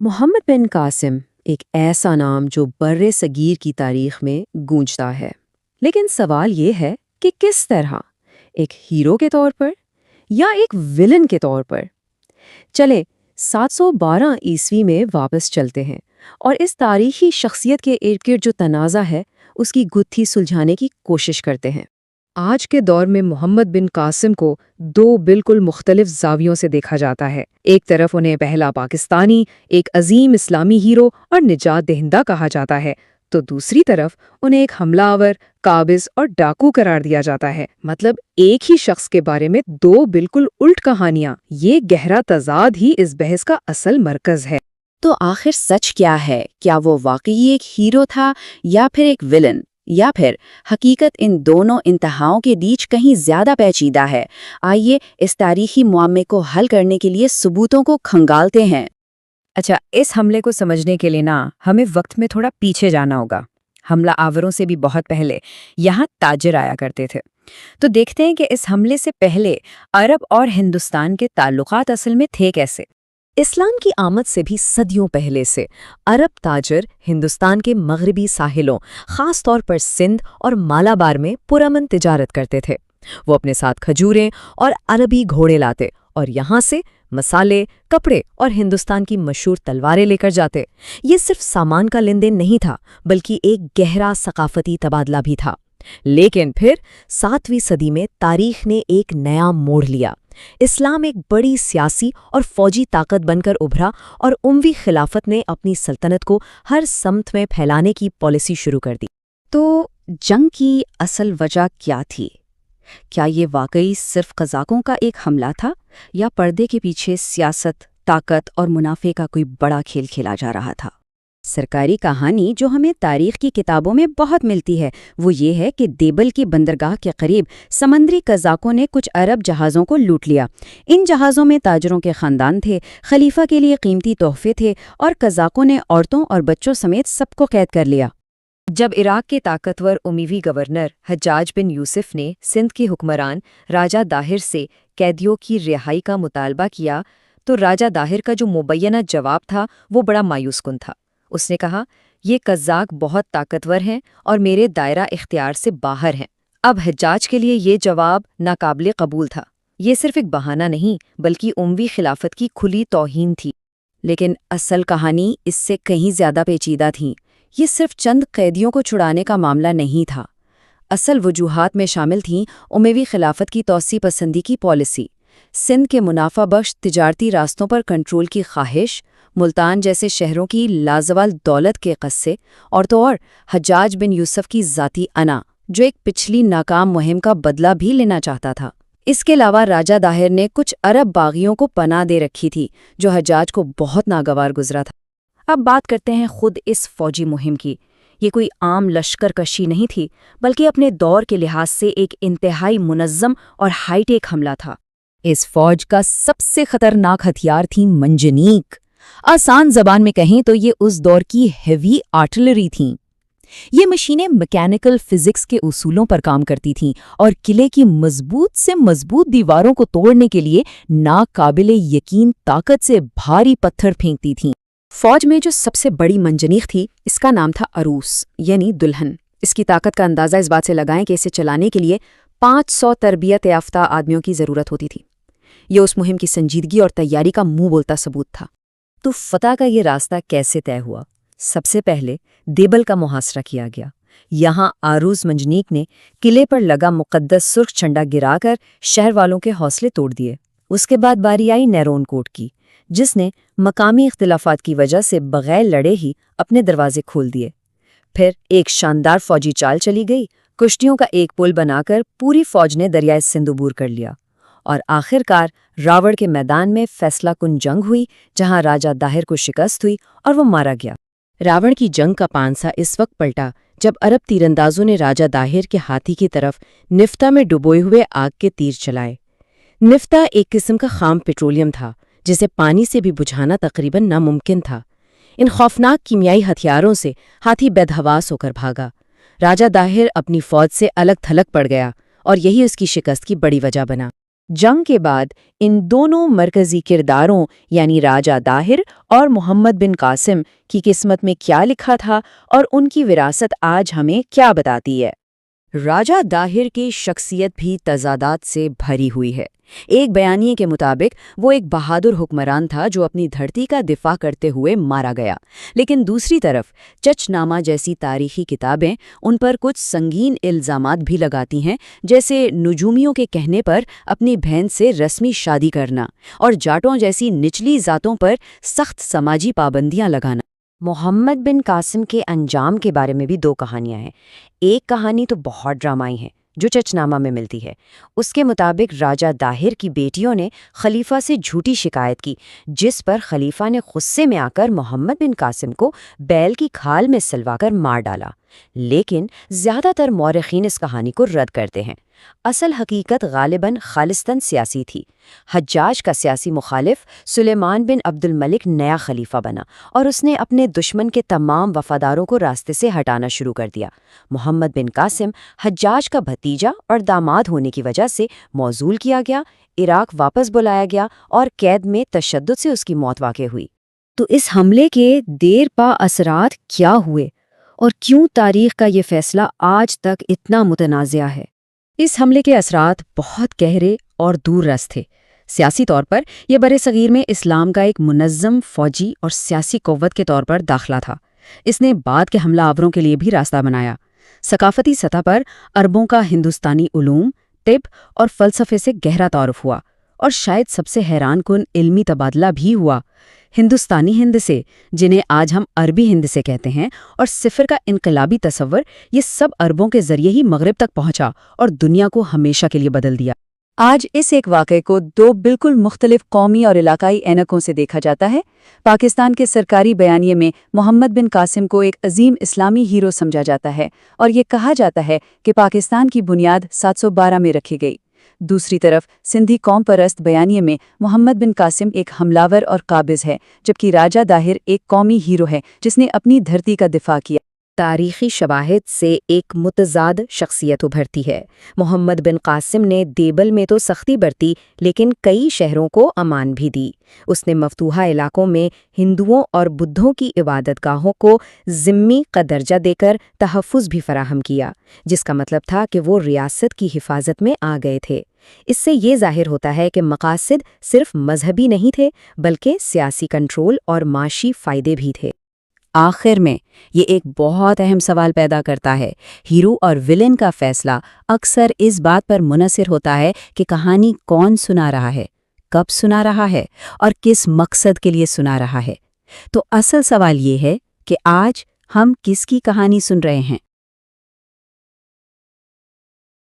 محمد بن قاسم ایک ایسا نام جو بر صغیر کی تاریخ میں گونجتا ہے، لیکن سوال یہ ہے کہ کس طرح، ایک ہیرو کے طور پر یا ایک ویلن کے طور پر؟ چلے 712 عیسوی میں واپس چلتے ہیں اور اس تاریخی شخصیت کے ارد گرد جو تنازع ہے اس کی گتھی سلجھانے کی کوشش کرتے ہیں۔ آج کے دور میں محمد بن قاسم کو دو بالکل مختلف زاویوں سے دیکھا جاتا ہے۔ ایک طرف انہیں پہلا پاکستانی، ایک عظیم اسلامی ہیرو اور نجات دہندہ کہا جاتا ہے، تو دوسری طرف انہیں ایک حملہ آور، قابض اور ڈاکو قرار دیا جاتا ہے۔ مطلب ایک ہی شخص کے بارے میں دو بالکل الٹ کہانیاں۔ یہ گہرا تضاد ہی اس بحث کا اصل مرکز ہے۔ تو آخر سچ کیا ہے؟ کیا وہ واقعی ایک ہیرو تھا یا پھر ایک ویلن؟ یا پھر حقیقت ان دونوں انتہاؤں کے بیچ کہیں زیادہ پیچیدہ ہے؟ آئیے اس تاریخی معمے کو حل کرنے کے لیے ثبوتوں کو کھنگالتے ہیں۔ اچھا، اس حملے کو سمجھنے کے لیے ہمیں وقت میں تھوڑا پیچھے جانا ہوگا۔ حملہ آوروں سے بھی بہت پہلے یہاں تاجر آیا کرتے تھے۔ تو دیکھتے ہیں کہ اس حملے سے پہلے عرب اور ہندوستان کے تعلقات اصل میں تھے کیسے۔ اسلام کی آمد سے بھی صدیوں پہلے سے عرب تاجر ہندوستان کے مغربی ساحلوں، خاص طور پر سندھ اور مالابار میں پرامن تجارت کرتے تھے۔ وہ اپنے ساتھ کھجوریں اور عربی گھوڑے لاتے اور یہاں سے مسالے، کپڑے اور ہندوستان کی مشہور تلواریں لے کر جاتے۔ یہ صرف سامان کا لین دین نہیں تھا، بلکہ ایک گہرا ثقافتی تبادلہ بھی تھا۔ لیکن پھر 7ویں صدی میں تاریخ نے ایک نیا موڑ لیا۔ اسلام ایک بڑی سیاسی اور فوجی طاقت بن کر ابھرا اور اموی خلافت نے اپنی سلطنت کو ہر سمت میں پھیلانے کی پالیسی شروع کر دی۔ تو جنگ کی اصل وجہ کیا تھی؟ کیا یہ واقعی صرف قزاقوں کا ایک حملہ تھا یا پردے کے پیچھے سیاست، طاقت اور منافع کا کوئی بڑا کھیل کھیلا جا رہا تھا؟ سرکاری کہانی جو ہمیں تاریخ کی کتابوں میں بہت ملتی ہے وہ یہ ہے کہ دیبل کی بندرگاہ کے قریب سمندری قزاقوں نے کچھ عرب جہازوں کو لوٹ لیا۔ ان جہازوں میں تاجروں کے خاندان تھے، خلیفہ کے لیے قیمتی تحفے تھے اور قزاقوں نے عورتوں اور بچوں سمیت سب کو قید کر لیا۔ جب عراق کے طاقتور امیوی گورنر حجاج بن یوسف نے سندھ کے حکمران راجہ داہر سے قیدیوں کی رہائی کا مطالبہ کیا تو راجہ داہر کا جو مبینہ جواب تھا وہ بڑا مایوس کن تھا۔ اس نے کہا، یہ قزاق بہت طاقتور ہیں اور میرے دائرہ اختیار سے باہر ہیں۔ اب حجاج کے لیے یہ جواب ناقابل قبول تھا۔ یہ صرف ایک بہانہ نہیں بلکہ اموی خلافت کی کھلی توہین تھی۔ لیکن اصل کہانی اس سے کہیں زیادہ پیچیدہ تھی۔ یہ صرف چند قیدیوں کو چھڑانے کا معاملہ نہیں تھا۔ اصل وجوہات میں شامل تھیں اموی خلافت کی توسیع پسندی کی پالیسی، سندھ کے منافع بخش تجارتی راستوں پر کنٹرول کی خواہش، ملتان جیسے شہروں کی لازوال دولت کے قصے، اور تو اور حجاج بن یوسف کی ذاتی انا جو ایک پچھلی ناکام مہم کا بدلہ بھی لینا چاہتا تھا۔ اس کے علاوہ راجہ داہر نے کچھ عرب باغیوں کو پناہ دے رکھی تھی جو حجاج کو بہت ناگوار گزرا تھا۔ اب بات کرتے ہیں خود اس فوجی مہم کی۔ یہ کوئی عام لشکر کشی نہیں تھی بلکہ اپنے دور کے لحاظ سے ایک انتہائی منظم اور ہائی ٹیک حملہ تھا۔ اس فوج کا سب سے خطرناک ہتھیار تھی منجنیق۔ آسان زبان میں کہیں تو یہ اس دور کی ہیوی آرٹلری تھیں۔ یہ مشینیں میکینیکل فزکس کے اصولوں پر کام کرتی تھیں اور قلعے کی مضبوط سے مضبوط دیواروں کو توڑنے کے لیے ناقابل یقین طاقت سے بھاری پتھر پھینکتی تھیں۔ فوج میں جو سب سے بڑی منجنیق تھی اس کا نام تھا عروس یعنی دلہن۔ اس کی طاقت کا اندازہ اس بات سے لگائیں کہ اسے چلانے کے لیے 500 تربیت یافتہ آدمیوں کی ضرورت ہوتی تھی۔ یہ اس مہم کی سنجیدگی اور تیاری کا منہ بولتا ثبوت تھا۔ تو فتح کا یہ راستہ کیسے طے ہوا؟ سب سے پہلے دیبل کا محاصرہ کیا گیا۔ یہاں آروز منجنیق نے قلعے پر لگا مقدس سرخ جھنڈا گرا کر شہر والوں کے حوصلے توڑ دیے۔ اس کے بعد باری آئی نیرون کوٹ کی، جس نے مقامی اختلافات کی وجہ سے بغیر لڑے ہی اپنے دروازے کھول دیے۔ پھر ایک شاندار فوجی چال چلی گئی، کشتیوں کا ایک پل بنا کر پوری فوج نے دریائے سندھ عبور کر لیا، اور آخر کار راوڑ کے میدان میں فیصلہ کن جنگ ہوئی جہاں راجہ داہر کو شکست ہوئی اور وہ مارا گیا۔ راوڑ کی جنگ کا پانسا اس وقت پلٹا جب عرب تیراندازوں نے راجہ داہر کے ہاتھی کی طرف نفتا میں ڈبوئے ہوئے آگ کے تیر چلائے۔ نفتا ایک قسم کا خام پیٹرولیم تھا جسے پانی سے بھی بجھانا تقریباً ناممکن تھا۔ ان خوفناک کیمیائی ہتھیاروں سے ہاتھی بدحواس ہو کر بھاگا۔ راجہ داہر اپنی فوج سے الگ تھلگ پڑ گیا اور یہی اس کی شکست کی بڑی وجہ بنا۔ جنگ کے بعد ان دونوں مرکزی کرداروں یعنی راجہ داہر اور محمد بن قاسم کی قسمت میں کیا لکھا تھا اور ان کی وراثت آج ہمیں کیا بتاتی ہے؟ راجہ داہر کی شخصیت بھی تضادات سے بھری ہوئی ہے۔ ایک بیانیے کے مطابق وہ ایک بہادر حکمران تھا جو اپنی دھرتی کا دفاع کرتے ہوئے مارا گیا، لیکن دوسری طرف چچ نامہ جیسی تاریخی کتابیں ان پر کچھ سنگین الزامات بھی لگاتی ہیں، جیسے نجومیوں کے کہنے پر اپنی بہن سے رسمی شادی کرنا اور جاٹوں جیسی نچلی ذاتوں پر سخت سماجی پابندیاں لگانا۔ محمد بن قاسم کے انجام کے بارے میں بھی دو کہانیاں ہیں۔ ایک کہانی تو بہت ڈرامائی ہے جو چچنامہ میں ملتی ہے۔ اس کے مطابق راجہ داہر کی بیٹیوں نے خلیفہ سے جھوٹی شکایت کی، جس پر خلیفہ نے غصے میں آ کر محمد بن قاسم کو بیل کی کھال میں سلوا کر مار ڈالا۔ لیکن زیادہ تر مورخین اس کہانی کو رد کرتے ہیں۔ اصل حقیقت غالباً خالصتاً سیاسی تھی۔ حجاج کا سیاسی مخالف سلیمان بن عبد الملک نیا خلیفہ بنا اور اس نے اپنے دشمن کے تمام وفاداروں کو راستے سے ہٹانا شروع کر دیا۔ محمد بن قاسم حجاج کا بھتیجا اور داماد ہونے کی وجہ سے موصول کیا گیا، عراق واپس بلایا گیا اور قید میں تشدد سے اس کی موت واقع ہوئی۔ تو اس حملے کے دیر پا اثرات کیا ہوئے اور کیوں تاریخ کا یہ فیصلہ آج تک اتنا متنازع ہے؟ اس حملے کے اثرات بہت گہرے اور دور رس تھے۔ سیاسی طور پر یہ برصغیر میں اسلام کا ایک منظم فوجی اور سیاسی قوت کے طور پر داخلہ تھا۔ اس نے بعد کے حملہ آوروں کے لیے بھی راستہ بنایا۔ ثقافتی سطح پر عربوں کا ہندوستانی علوم، طب اور فلسفے سے گہرا تعارف ہوا، اور شاید سب سے حیران کن علمی تبادلہ بھی ہوا۔ ہندوستانی ہند سے، جنہیں آج ہم عربی ہند سے کہتے ہیں، اور صفر کا انقلابی تصور، یہ سب عربوں کے ذریعے ہی مغرب تک پہنچا اور دنیا کو ہمیشہ کے لیے بدل دیا۔ آج اس ایک واقعے کو دو بالکل مختلف قومی اور علاقائی اینکوں سے دیکھا جاتا ہے۔ پاکستان کے سرکاری بیانیے میں محمد بن قاسم کو ایک عظیم اسلامی ہیرو سمجھا جاتا ہے اور یہ کہا جاتا ہے کہ پاکستان کی بنیاد 712 میں رکھی گئی۔ دوسری طرف سندھی قوم پرست بیانیے میں محمد بن قاسم ایک حملاور اور قابض ہے، جبکہ راجہ داہر ایک قومی ہیرو ہے جس نے اپنی دھرتی کا دفاع کیا۔ تاریخی شواہد سے ایک متضاد شخصیت ابھرتی ہے۔ محمد بن قاسم نے دیبل میں تو سختی برتی، لیکن کئی شہروں کو امان بھی دی۔ اس نے مفتوحہ علاقوں میں ہندوؤں اور بدھوں کی عبادت گاہوں کو ذمی کا درجہ دے کر تحفظ بھی فراہم کیا، جس کا مطلب تھا کہ وہ ریاست کی حفاظت میں آ گئے تھے۔ اس سے یہ ظاہر ہوتا ہے کہ مقاصد صرف مذہبی نہیں تھے، بلکہ سیاسی کنٹرول اور معاشی فائدے بھی تھے۔ آخر میں یہ ایک بہت اہم سوال پیدا کرتا ہے۔ ہیرو اور ولن کا فیصلہ اکثر اس بات پر منحصر ہوتا ہے کہ کہانی کون سنا رہا ہے، کب سنا رہا ہے اور کس مقصد کے لیے سنا رہا ہے۔ تو اصل سوال یہ ہے کہ آج ہم کس کی کہانی سن رہے ہیں؟